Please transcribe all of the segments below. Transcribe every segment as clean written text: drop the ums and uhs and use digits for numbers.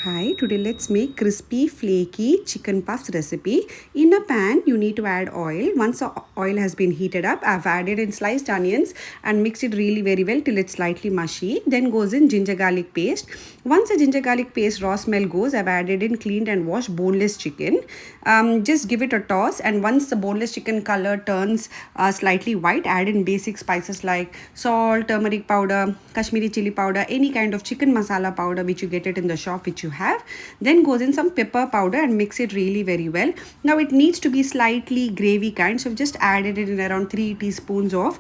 Hi, today let's make crispy flaky chicken puffs recipe. In a pan, you need to add oil. Once the oil has been heated up, I've added in sliced onions and mixed it really very well till it's slightly mushy. Then goes in ginger garlic paste. Once the ginger garlic paste raw smell goes, I've added in cleaned and washed boneless chicken. Just give it a toss, and once the boneless chicken color turns slightly white, add in basic spices like salt, turmeric powder, Kashmiri chili powder, any kind of chicken masala powder which you get it in the shop which you have. Then goes in some pepper powder and mix it really very well. Now it needs to be slightly gravy kind, so I've just added it in around 3 teaspoons of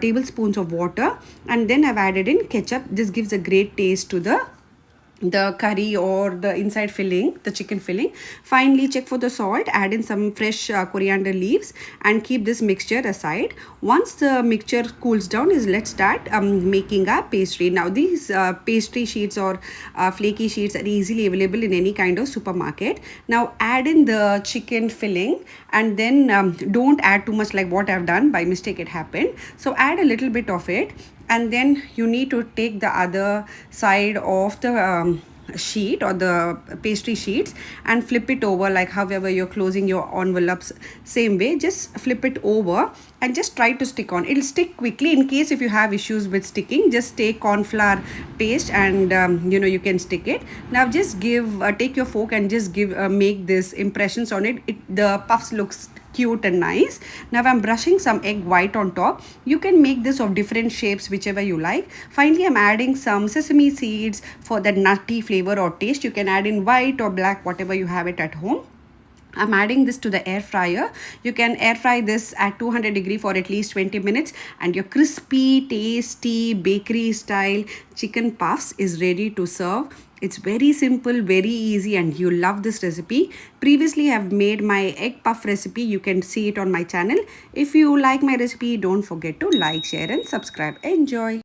tablespoons of water, and then I've added in ketchup. This gives a great taste to the curry or the inside filling, the chicken filling. Finally, check for the salt, add in some fresh coriander leaves, and keep this mixture aside. Once the mixture cools down, let's start making a pastry. Now these pastry sheets or flaky sheets are easily available in any kind of supermarket. Now add in the chicken filling, and then don't add too much like what I've done by mistake it happened. So add a little bit of it, and then you need to take the other side of the sheet or the pastry sheets and flip it over, like however you're closing your envelopes, same way just flip it over and just try to stick on. It'll stick quickly. In case if you have issues with sticking, just take corn flour paste and you can stick it. Now just take your fork and just make this impressions on it. The puffs looks cute and nice. Now I'm brushing some egg white on top. You can make this of different shapes whichever you like. Finally, I'm adding some sesame seeds for that nutty flavor or taste. You can add in white or black, whatever you have it at home. I'm adding this to the air fryer. You can air fry this at 200 for at least 20 minutes, and your crispy, tasty, bakery style chicken puffs is ready to serve. It's very simple, very easy, and you love this recipe. Previously, I've made my egg puff recipe. You can see it on my channel. If you like my recipe, don't forget to like, share, and subscribe. Enjoy.